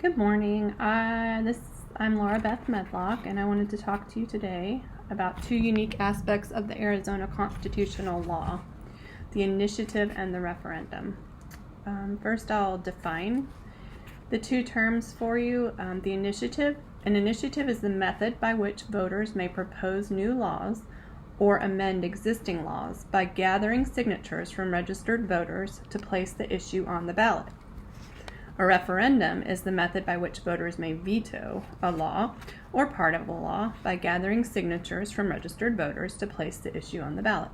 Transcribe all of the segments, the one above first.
Good morning. I'm Laura Beth Medlock, and I wanted to talk to you today about two unique aspects of the Arizona constitutional law, the initiative and the referendum. First, I'll define the two terms for you. The initiative. An initiative is the method by which voters may propose new laws or amend existing laws by gathering signatures from registered voters to place the issue on the ballot. A referendum is the method by which voters may veto a law or part of a law by gathering signatures from registered voters to place the issue on the ballot.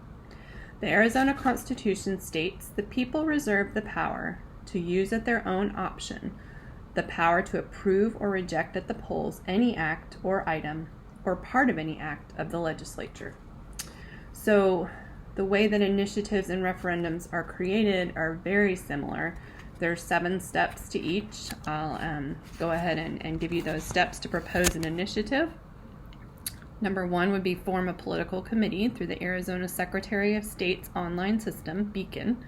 The Arizona Constitution states the people reserve the power to use at their own option the power to approve or reject at the polls any act or item or part of any act of the legislature. So the way that initiatives and referendums are created are very similar. There's 7 steps to each. I'll go ahead and give you those steps to propose an initiative. Number 1 would be form a political committee through the Arizona Secretary of State's online system, Beacon,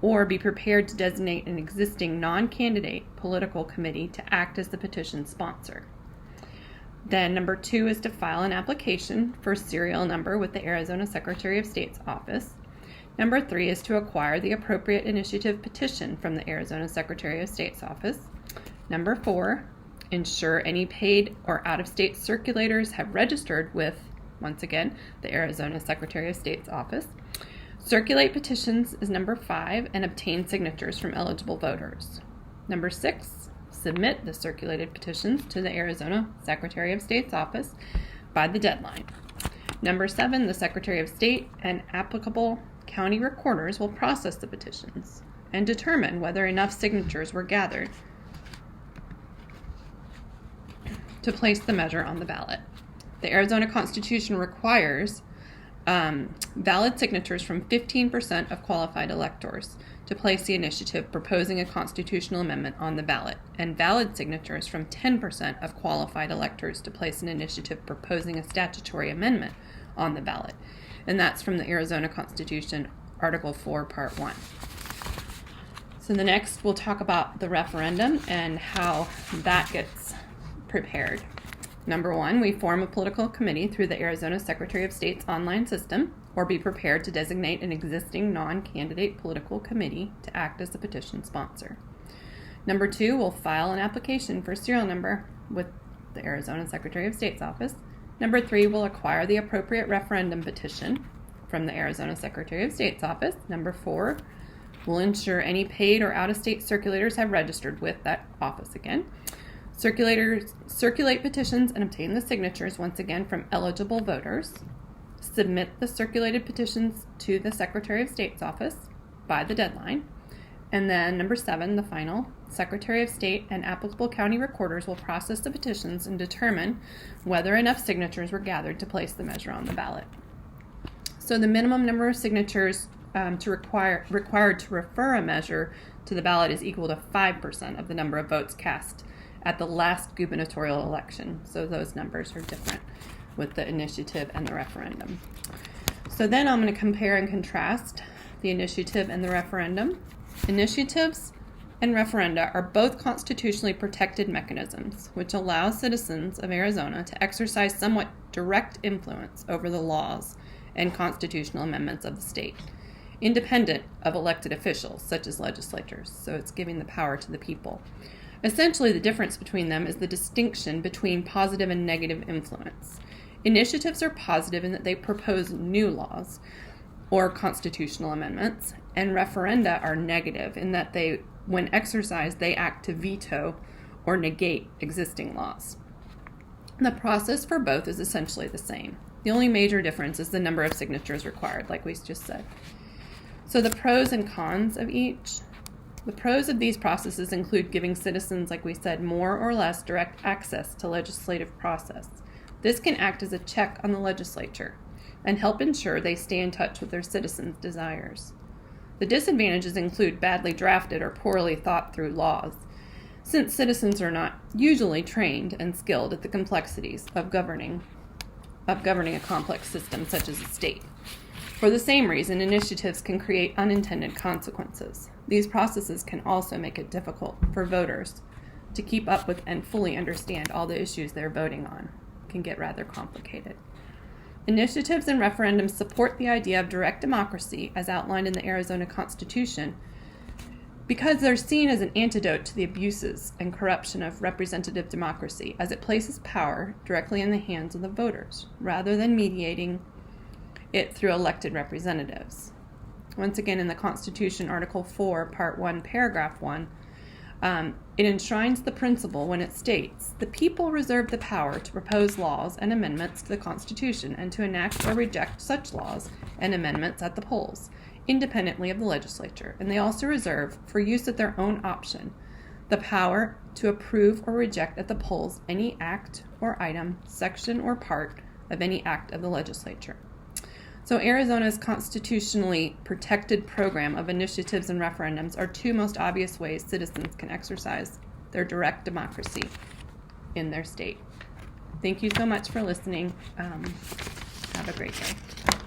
or be prepared to designate an existing non-candidate political committee to act as the petition sponsor. Then number 2 is to file an application for serial number with the Arizona Secretary of State's office. Number 3 is to acquire the appropriate initiative petition from the Arizona Secretary of State's office. Number 4, ensure any paid or out-of-state circulators have registered with, once again, the Arizona Secretary of State's office. Circulate petitions is number 5, and obtain signatures from eligible voters. Number 6, submit the circulated petitions to the Arizona Secretary of State's office by the deadline. Number 7, the Secretary of State and applicable county recorders will process the petitions and determine whether enough signatures were gathered to place the measure on the ballot. The Arizona Constitution requires valid signatures from 15% of qualified electors to place the initiative proposing a constitutional amendment on the ballot, and valid signatures from 10% of qualified electors to place an initiative proposing a statutory amendment on the ballot. And that's from the Arizona Constitution, Article 4, Part 1. So the next, we'll talk about the referendum and how that gets prepared. Number 1, we form a political committee through the Arizona Secretary of State's online system, or be prepared to designate an existing non-candidate political committee to act as the petition sponsor. Number 2, we'll file an application for serial number with the Arizona Secretary of State's office. Number 3, we'll acquire the appropriate referendum petition from the Arizona Secretary of State's office. Number 4, we'll ensure any paid or out-of-state circulators have registered with that office again. Circulate petitions and obtain the signatures once again from eligible voters. Submit the circulated petitions to the Secretary of State's office by the deadline. And then number 7, the final, Secretary of State and applicable county recorders will process the petitions and determine whether enough signatures were gathered to place the measure on the ballot. So the minimum number of signatures required to refer a measure to the ballot is equal to 5% of the number of votes cast at the last gubernatorial election. So those numbers are different with the initiative and the referendum. So then I'm going to compare and contrast the initiative and the referendum. Initiatives and referenda are both constitutionally protected mechanisms, which allow citizens of Arizona to exercise somewhat direct influence over the laws and constitutional amendments of the state, independent of elected officials, such as legislatures. So it's giving the power to the people. Essentially, the difference between them is the distinction between positive and negative influence. Initiatives are positive in that they propose new laws or constitutional amendments, and referenda are negative in that they, when exercised, they act to veto or negate existing laws. The process for both is essentially the same. The only major difference is the number of signatures required, like we just said. So the pros and cons of each. The pros of these processes include giving citizens, like we said, more or less direct access to legislative process. This can act as a check on the legislature and help ensure they stay in touch with their citizens' desires. The disadvantages include badly drafted or poorly thought through laws, since citizens are not usually trained and skilled at the complexities of governing a complex system such as a state. For the same reason, initiatives can create unintended consequences. These processes can also make it difficult for voters to keep up with and fully understand all the issues they're voting on. It can get rather complicated. Initiatives and referendums support the idea of direct democracy as outlined in the Arizona Constitution because they're seen as an antidote to the abuses and corruption of representative democracy, as it places power directly in the hands of the voters rather than mediating it through elected representatives. Once again, in the Constitution, Article 4, Part 1, Paragraph 1, it enshrines the principle when it states, "The people reserve the power to propose laws and amendments to the Constitution and to enact or reject such laws and amendments at the polls, independently of the legislature, and they also reserve, for use at their own option, the power to approve or reject at the polls any act or item, section or part of any act of the legislature." So Arizona's constitutionally protected program of initiatives and referendums are two most obvious ways citizens can exercise their direct democracy in their state. Thank you so much for listening. Have a great day.